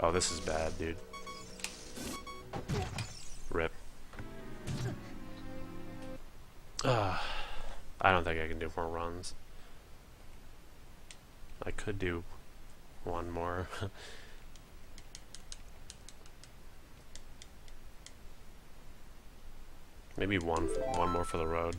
Oh, this is bad, dude. Rip. I don't think I can do more runs. I could do one more. Maybe one more for the road.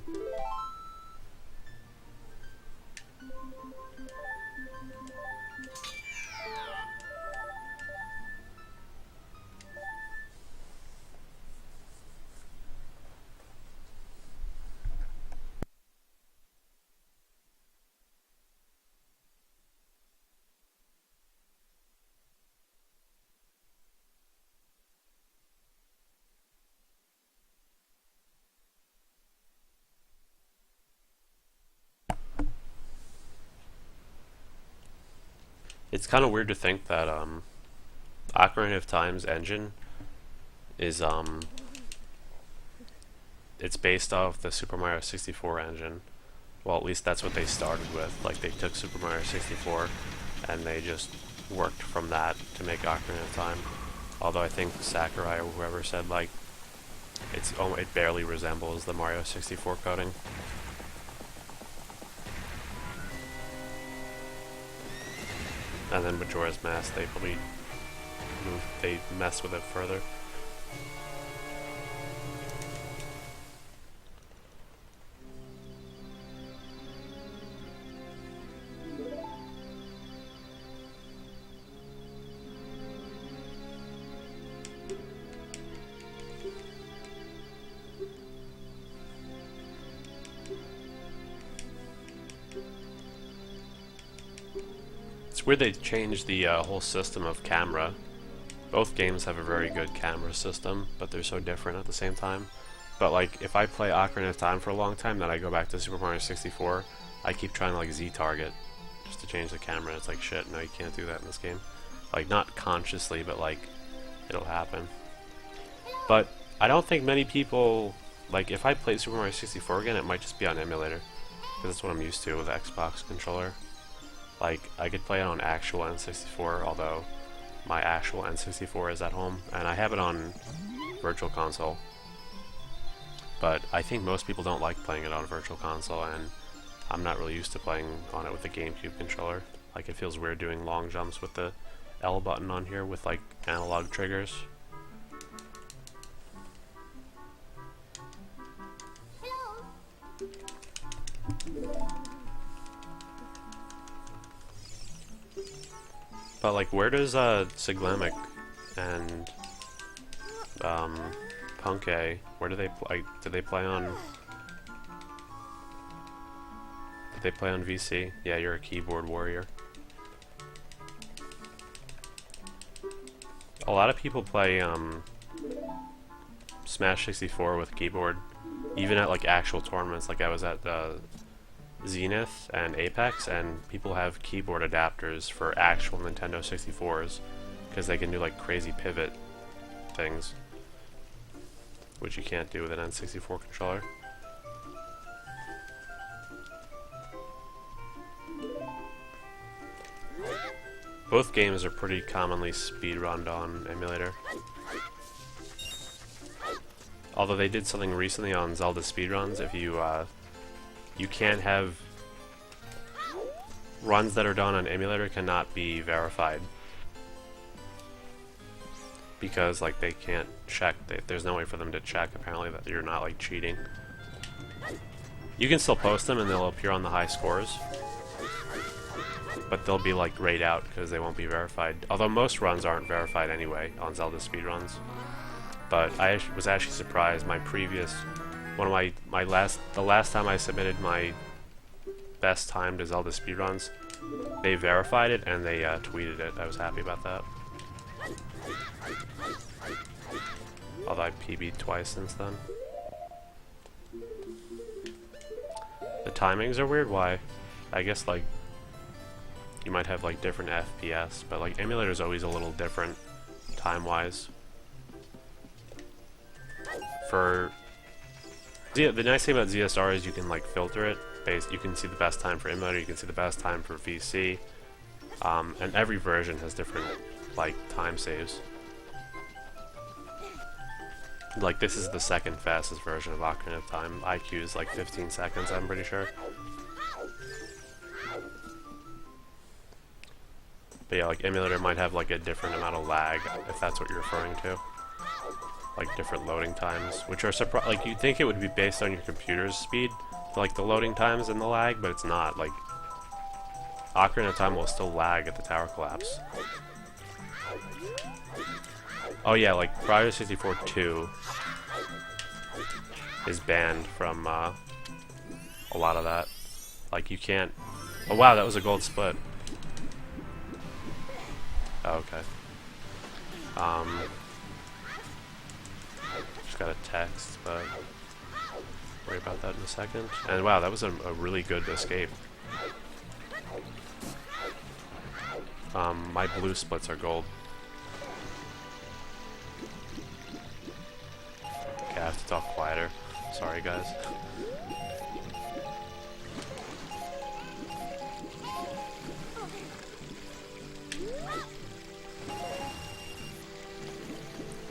It's kind of weird to think that Ocarina of Time's engine is it's based off the Super Mario 64 engine. Well, at least that's what they started with. Like, they took Super Mario 64 and they just worked from that to make Ocarina of Time. Although I think Sakurai or whoever said, like, it barely resembles the Mario 64 coding. And then Majora's Mask, they probably mess with it further. It's weird they changed the whole system of camera. Both games have a very good camera system, but they're so different at the same time. But like, if I play Ocarina of Time for a long time, then I go back to Super Mario 64, I keep trying to like Z-target just to change the camera. It's like, shit, no, you can't do that in this game. Like, not consciously, but like, it'll happen. But I don't think many people, like, if I play Super Mario 64 again, it might just be on emulator, because that's what I'm used to with the Xbox controller. Like, I could play it on actual N64, although my actual N64 is at home, and I have it on Virtual Console. But I think most people don't like playing it on Virtual Console, and I'm not really used to playing on it with the GameCube controller. Like, it feels weird doing long jumps with the L button on here with, like, analog triggers. But like, where does Siglamic and Punkay, where do they play? Did they play on? Did they play on VC? Yeah, you're a keyboard warrior. A lot of people play Smash 64 with keyboard, even at like actual tournaments. Like, I was at Zenith and Apex, and people have keyboard adapters for actual Nintendo 64s because they can do like crazy pivot things, which you can't do with an N64 controller. Both games are pretty commonly speedrunned on emulator. Although they did something recently on Zelda speedruns. If you can't have runs that are done on emulator cannot be verified because like they can't check. There's no way for them to check apparently that you're not like cheating. You can still post them and they'll appear on the high scores, but they'll be like grayed out because they won't be verified. Although most runs aren't verified anyway on Zelda speedruns. But I was actually surprised. My previous the last time I submitted my best time to Zelda speedruns, they verified it and they tweeted it. I was happy about that. Although I PB'd twice since then. The timings are weird. Why? I guess like you might have like different FPS, but like emulator is always a little different time-wise. The nice thing about ZSR is you can like filter it. You can see the best time for emulator, you can see the best time for VC, and every version has different like time saves. Like this is the second fastest version of Ocarina of Time. IQ is like 15 seconds, I'm pretty sure. But yeah, like emulator might have like a different amount of lag, if that's what you're referring to. Like different loading times, which are like you'd think it would be based on your computer's speed, like the loading times and the lag, but it's not. Like Ocarina of Time will still lag at the tower collapse. Oh yeah, like Project 64 2 is banned from a lot of that. Like you can't. Oh wow, that was a gold split. Oh, okay. Just got a text, but worry about that in a second. And wow, that was a really good escape. My blue splits are gold. Okay, I have to talk quieter. Sorry, guys.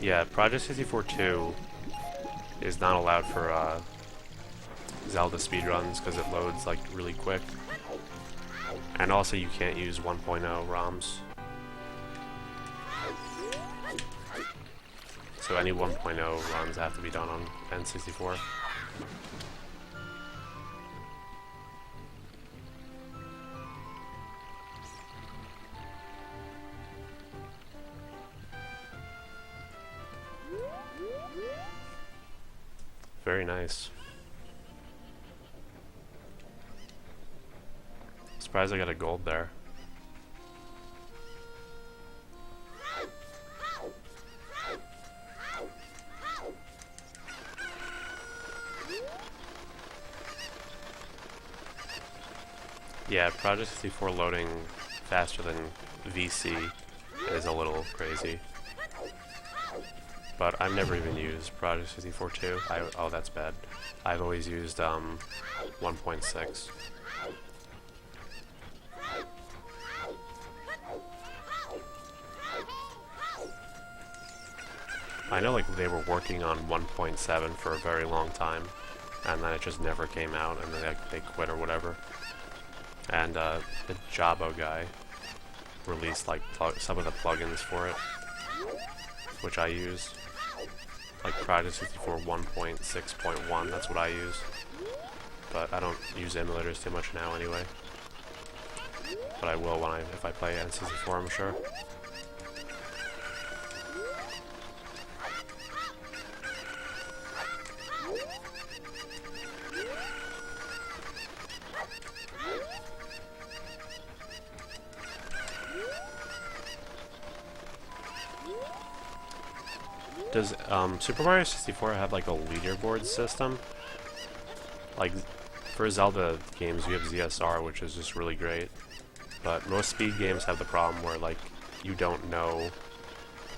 Yeah, Project 64 2 is not allowed for Zelda speedruns because it loads like really quick. And also you can't use 1.0 ROMs. So any 1.0 runs have to be done on N64. Very nice. Surprised I got a gold there. Yeah, Project 64 loading faster than VC is a little crazy. But I've never even used Project 64 2. Oh, that's bad. I've always used 1.6. I know like they were working on 1.7 for a very long time, and then it just never came out, and then they quit or whatever. And the Jabo guy released like some of the plugins for it, which I use. Like Project 64 1.6.1, that's what I use. But I don't use emulators too much now anyway. But I will if I play N64, I'm sure. Does Super Mario 64 have like a leaderboard system? Like for Zelda games you have ZSR, which is just really great. But most speed games have the problem where like you don't know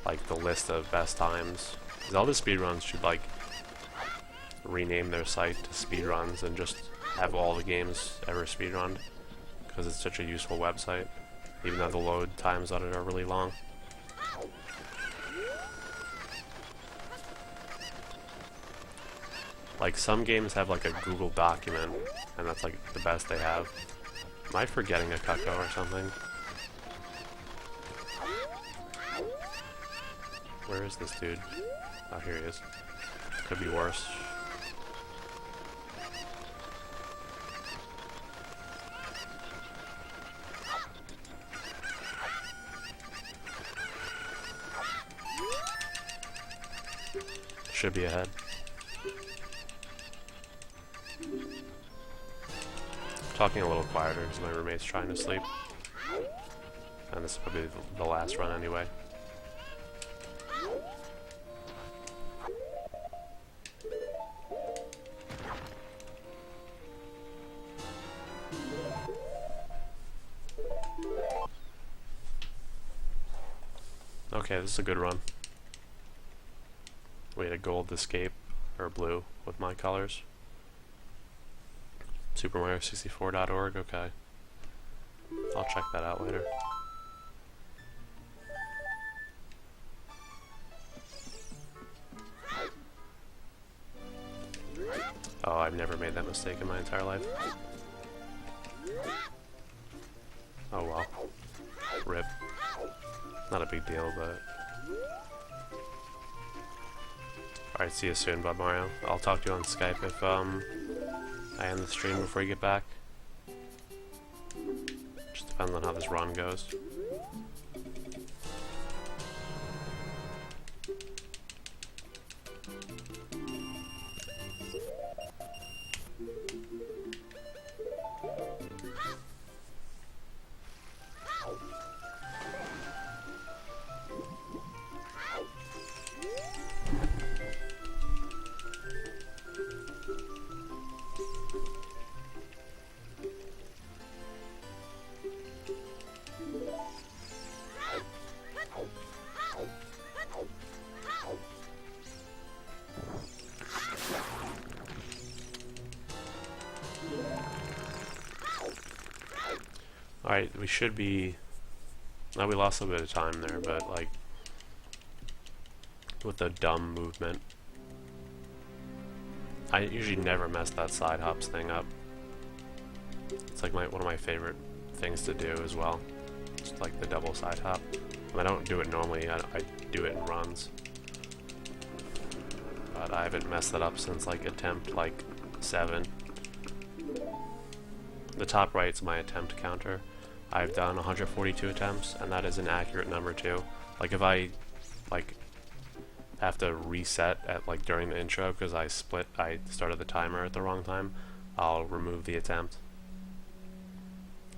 like the list of best times. Zelda speedruns should like rename their site to speedruns and just have all the games ever speedrunned, because it's such a useful website, even though the load times on it are really long. Like some games have like a Google document, and that's like the best they have. Am I forgetting a Cucko or something? Where is this dude? Oh, here he is. Could be worse. Should be ahead. Talking a little quieter because my roommate's trying to sleep. And this is probably the last run anyway. Okay, this is a good run. We had a gold escape, or blue, with my colors. SuperMario64.org, okay. I'll check that out later. I've never made that mistake in my entire life. Oh well. Rip. Not a big deal, but... Alright, see you soon, Bud Mario. I'll talk to you on Skype if I end the stream before you get back. Just depends on how this run goes. Alright, we should be... Now we lost a bit of time there, but like... With the dumb movement. I usually never mess that side hops thing up. It's like one of my favorite things to do as well. Just like the double side hop. I don't do it normally, I do it in runs. But I haven't messed that up since like attempt like 7. The top right's my attempt counter. I've done 142 attempts, and that is an accurate number too. Like if I like have to reset at like during the intro because I started the timer at the wrong time, I'll remove the attempt.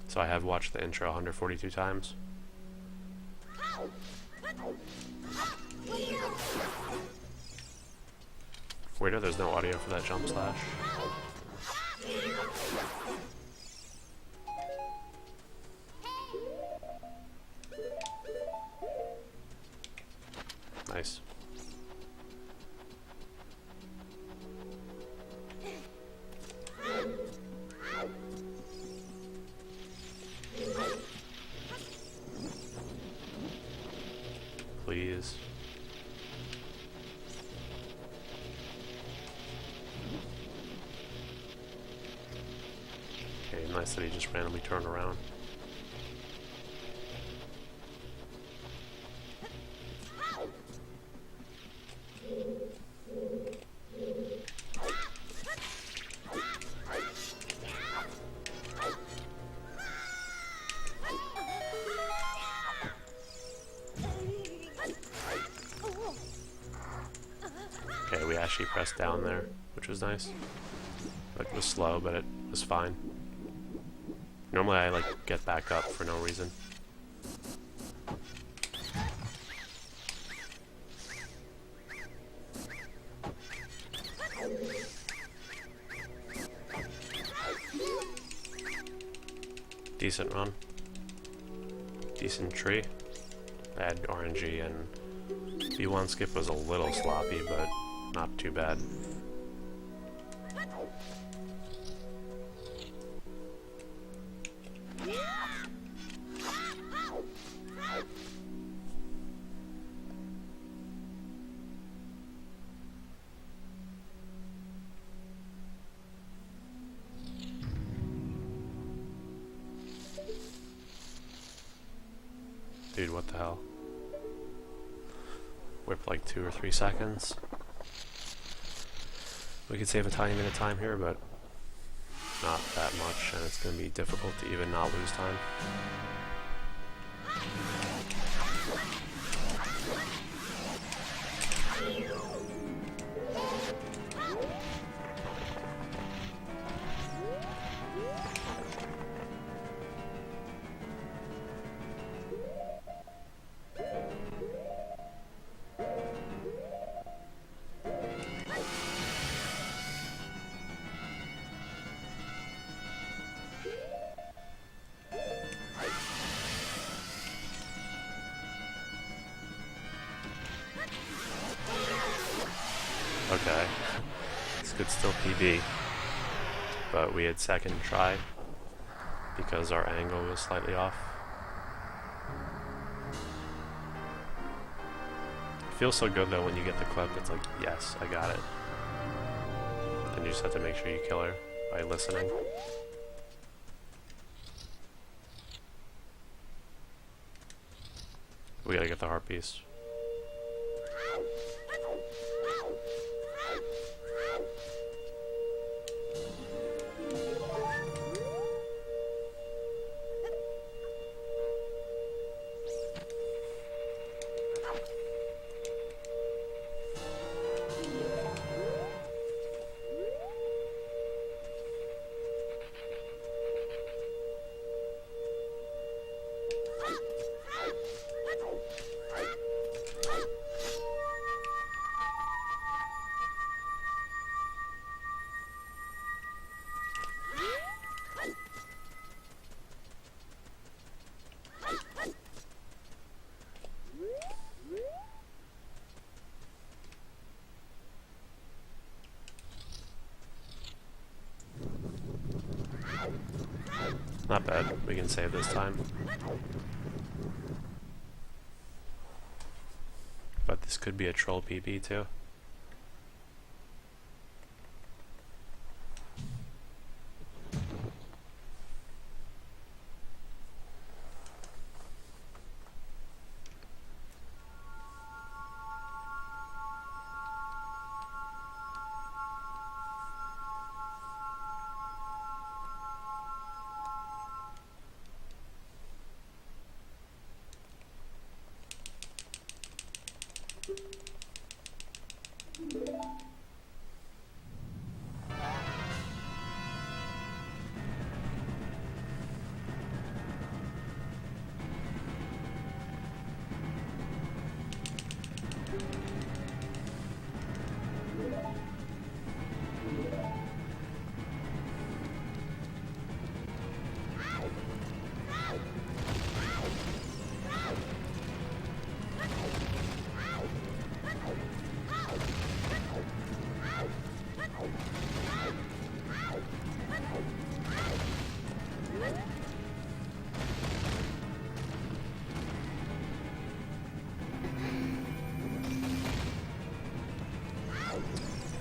So I have watched the intro 142 times. Weirdo, there's no audio for that jump slash. Nice. Please. Okay, nice that he just randomly turned around. Okay, we actually pressed down there, which was nice. Like, it was slow, but it was fine. Normally I, like, get back up for no reason. Decent run. Decent tree. Bad RNG, and B1 skip was a little sloppy, but not too bad. Dude, what the hell? Whip like 2 or 3 seconds. We could save a tiny bit of time here, but not that much, and it's going to be difficult to even not lose time. Okay, this could still PB, but we had second try because our angle was slightly off. It feels so good though when you get the clip, it's like, yes, I got it. And then you just have to make sure you kill her by listening. We gotta get the heart piece. Not bad, we can save this time. But this could be a troll PB too.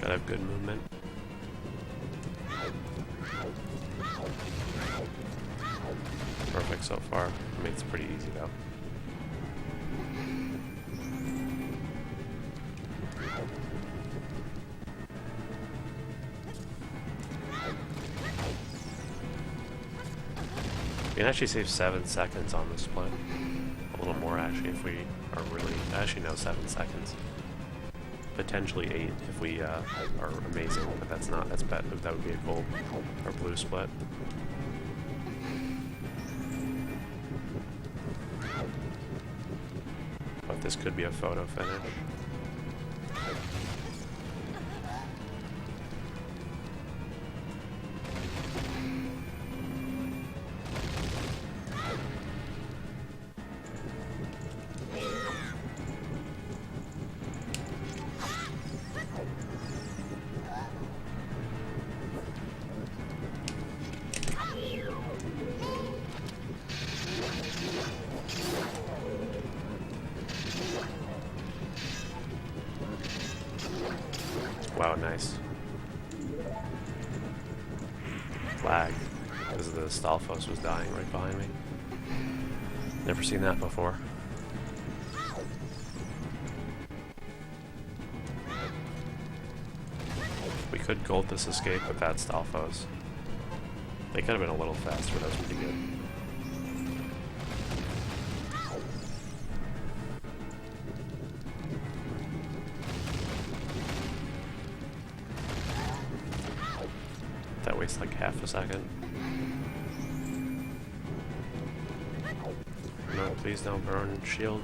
Gotta have good movement. Perfect so far. I mean, it's pretty easy though. We can actually save 7 seconds on the split. A little more actually if we are really... Actually no, 7 seconds. Potentially 8 if we are amazing, but that's not. That's bad. That would be a gold or blue split. But this could be a photo finish. Wow, nice. Flag. Because the Stalfos was dying right behind me. Never seen that before. We could gold this escape with that Stalfos. They could have been a little faster, that was pretty good. That wastes like half a second. No, please don't burn shield.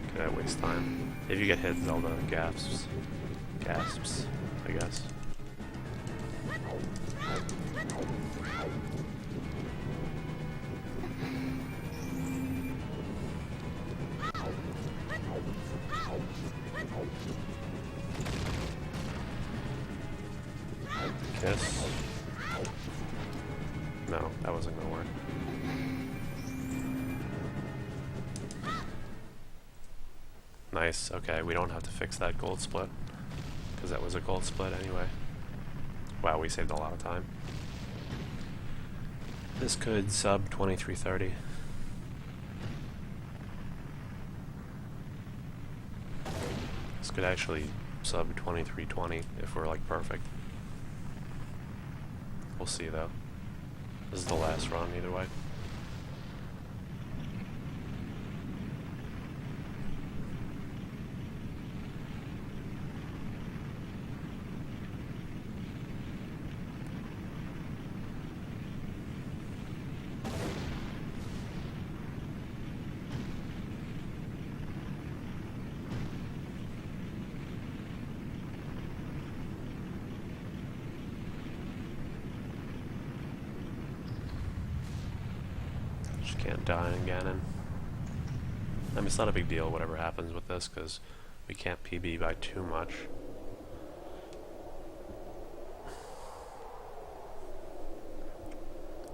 Okay, that wastes time. If you get hit, Zelda gasps. Gasps, I guess. Kiss. No, that wasn't gonna work. Nice, okay, we don't have to fix that gold split, because that was a gold split anyway. Wow, we saved a lot of time. This could sub 2330. This could actually sub 2320 if we're like perfect. We'll see though. This is the last run either way. Can't die in Ganon. I mean, it's not a big deal whatever happens with this, because we can't PB by too much.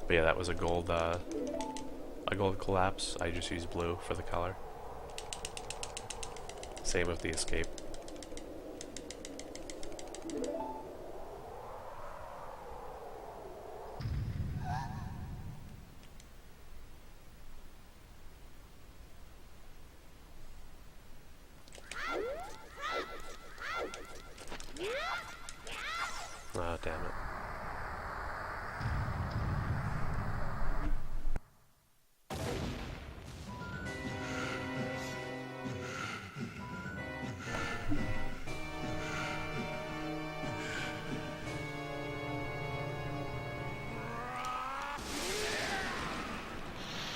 But yeah, that was a gold collapse. I just used blue for the color. Same with the escape. Oh, damn it.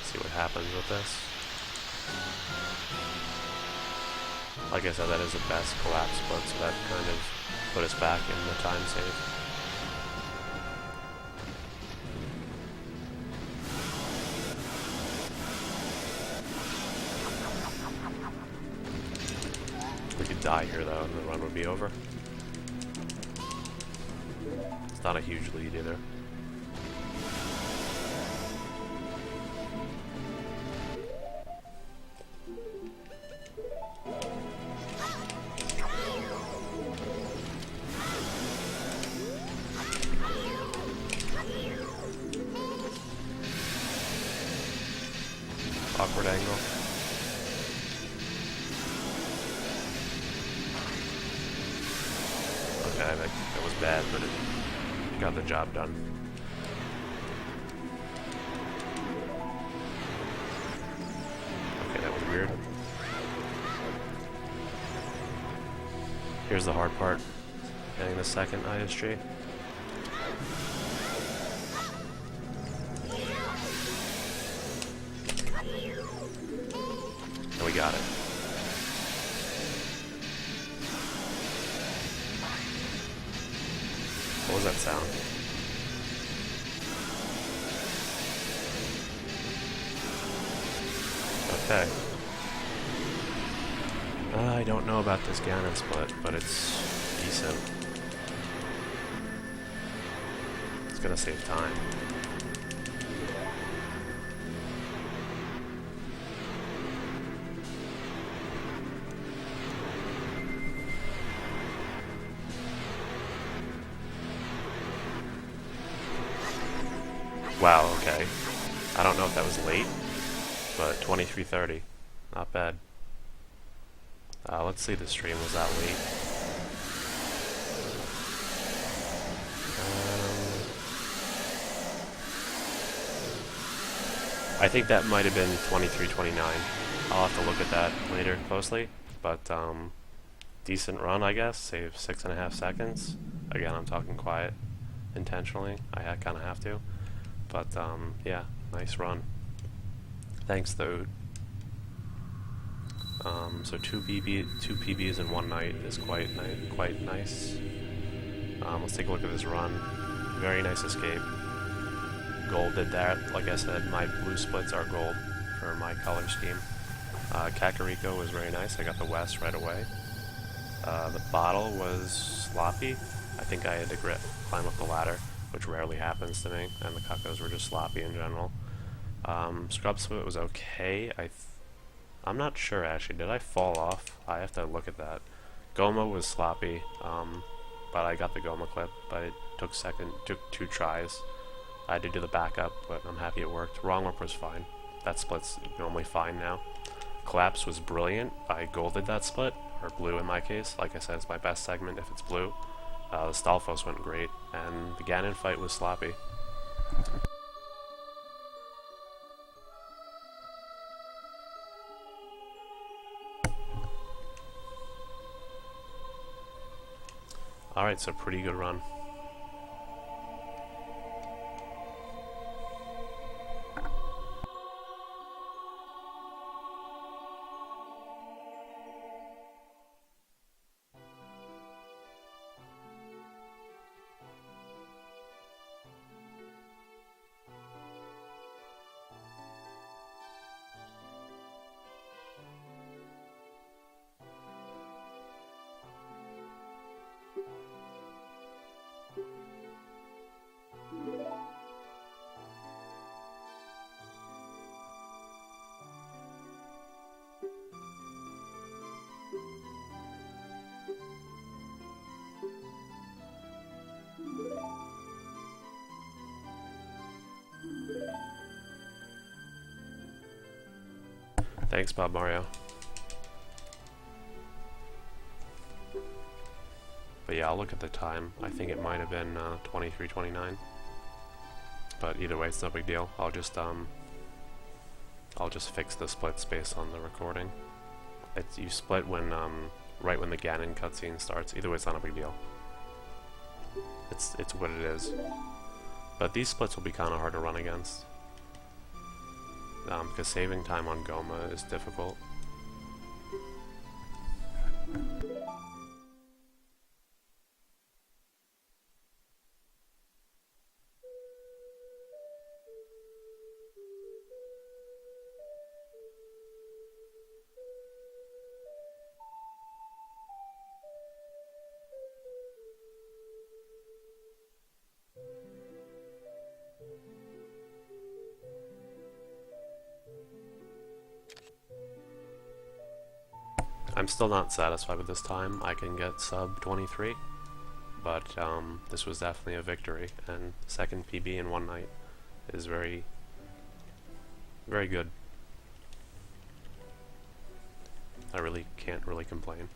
See what happens with this. Like I said, that is the best collapse split, so that kind of put us back in the time save. We could die here though, and the run would be over. It's not a huge lead either. Awkward angle. Okay, that was bad, but it got the job done. Okay, that was weird. Here's the hard part. Getting the second ISG. And we got it. What was that sound? Okay. I don't know about this Ganon split, but it's decent. It's gonna save time. Wow, okay. I don't know if that was late, but 23:30. Not bad. Let's see, the stream was that late. I think that might have been 23:29. I'll have to look at that later closely, but decent run, I guess. Save 6.5 seconds. Again, I'm talking quiet intentionally. I kind of have to. But yeah, nice run. Thanks, though. So two PBs in one night is quite nice. Let's take a look at this run. Very nice escape. Gold did that. Like I said, my blue splits are gold for my color scheme. Kakariko was very nice. I got the West right away. The bottle was sloppy. I think I had to climb up the ladder, which rarely happens to me, and the Kakos were just sloppy in general. Scrub split was okay. I'm not sure actually. Did I fall off? I have to look at that. Gohma was sloppy, but I got the Gohma clip, but it took 2 tries. I had to do the backup, but I'm happy it worked. Wrong whip was fine. That split's normally fine now. Collapse was brilliant. I golded that split, or blue in my case. Like I said, it's my best segment if it's blue. The Stalfos went great, and the Ganon fight was sloppy. Alright, so pretty good run. Thanks, Bob Mario. But yeah, I'll look at the time. I think it might have been 23:29. But either way, it's no big deal. I'll just fix the splits based on the recording. You split when right when the Ganon cutscene starts. Either way, it's not a big deal. It's what it is. But these splits will be kind of hard to run against. Because saving time on Gohma is difficult. I'm still not satisfied with this time. I can get sub 23, but this was definitely a victory, and second PB in one night is very, very good. I really can't really complain.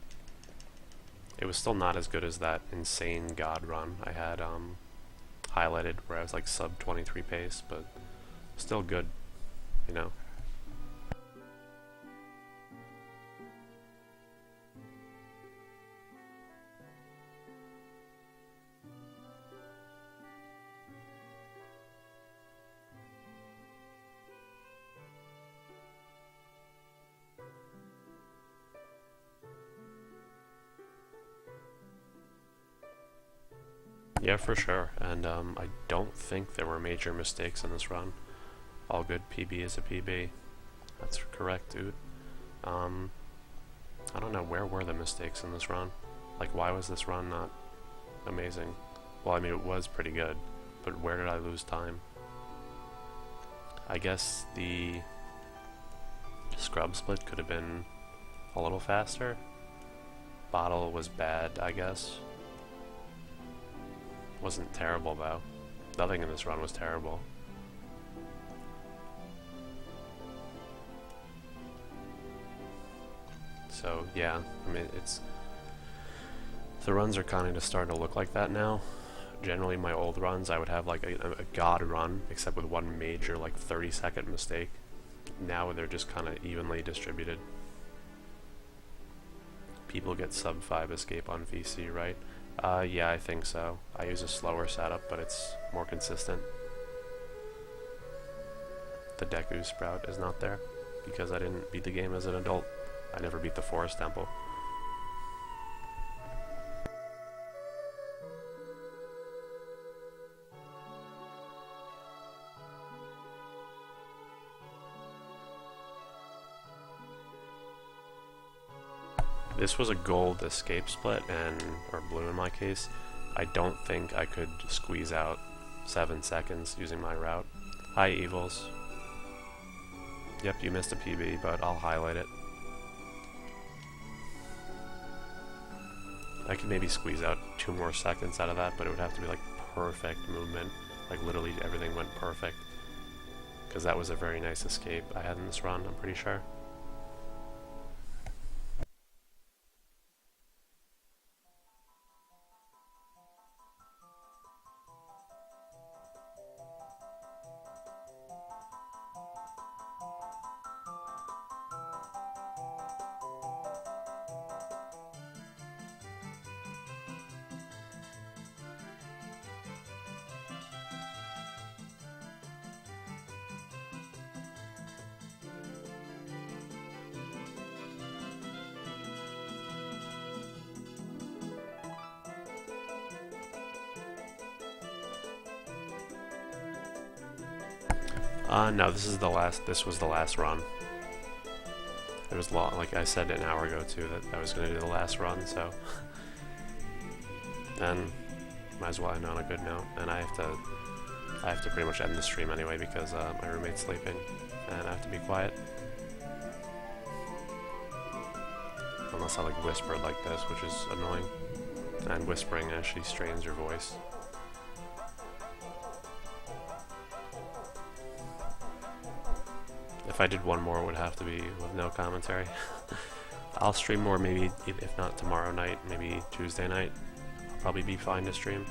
It was still not as good as that insane God run I had highlighted where I was like sub 23 pace, but still good, you know. Yeah, for sure, and I don't think there were major mistakes in this run. All good PB is a PB. That's correct, dude. I don't know, where were the mistakes in this run? Like, why was this run not amazing? Well, I mean, it was pretty good, but where did I lose time? I guess the scrub split could have been a little faster. Bottle was bad, I guess. Wasn't terrible though. Nothing in this run was terrible. So yeah, I mean, the runs are kind of just starting to look like that now. Generally my old runs I would have like a god run, except with one major like 30-second mistake. Now they're just kind of evenly distributed. People get sub 5 escape on VC, right? Yeah, I think so. I use a slower setup, but it's more consistent. The Deku Sprout is not there, because I didn't beat the game as an adult. I never beat the Forest Temple. This was a gold escape split, or blue in my case. I don't think I could squeeze out 7 seconds using my route. Hi, Evils. Yep, you missed a PB, but I'll highlight it. I could maybe squeeze out 2 more seconds out of that, but it would have to be like perfect movement. Like literally everything went perfect. Because that was a very nice escape I had in this run, I'm pretty sure. No, this was the last run. It was long, like I said an hour ago too, that I was going to do the last run, so. And might as well end on a good note, and I have to pretty much end the stream anyway because my roommate's sleeping, and I have to be quiet. Unless I like whisper like this, which is annoying. And whispering actually strains your voice. If I did one more, it would have to be with no commentary. I'll stream more maybe, if not tomorrow night, maybe Tuesday night. I'll probably be fine to stream.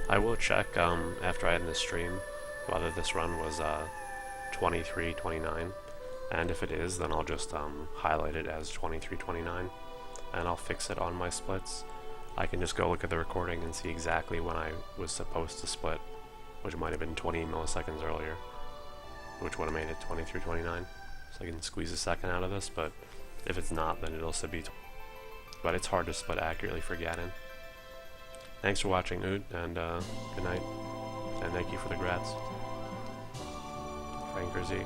I will check after I end this stream whether this run was 23:29, and if it is, then I'll just highlight it as 23:29, and I'll fix it on my splits. I can just go look at the recording and see exactly when I was supposed to split, which might have been 20 milliseconds earlier, which would have made it 23:29. So I can squeeze a second out of this, but if it's not, then it'll still be. But it's hard to split accurately for Ganon. Thanks for watching, Ood, and good night. And thank you for the grats. Franker Z.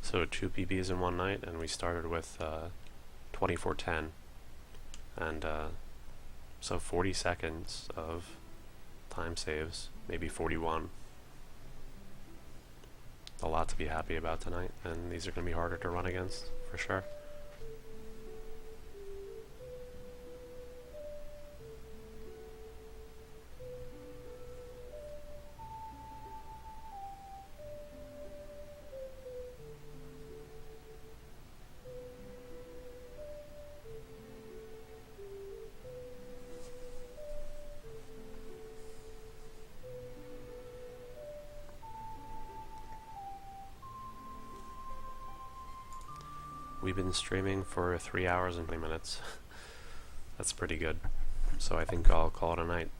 So 2 PBs in one night, and we started with 24:10, and so 40 seconds of time saves, maybe 41. A lot to be happy about tonight, and these are going to be harder to run against, for sure. We've been streaming for 3 hours and 20 minutes. That's pretty good. So I think I'll call it a night.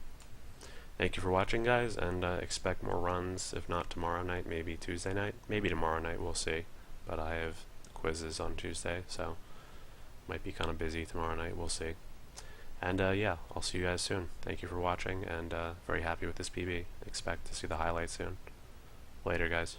Thank you for watching, guys, and expect more runs, if not tomorrow night, maybe Tuesday night. Maybe tomorrow night, we'll see. But I have quizzes on Tuesday, so might be kind of busy tomorrow night, we'll see. And yeah, I'll see you guys soon. Thank you for watching, and very happy with this PB. Expect to see the highlights soon. Later, guys.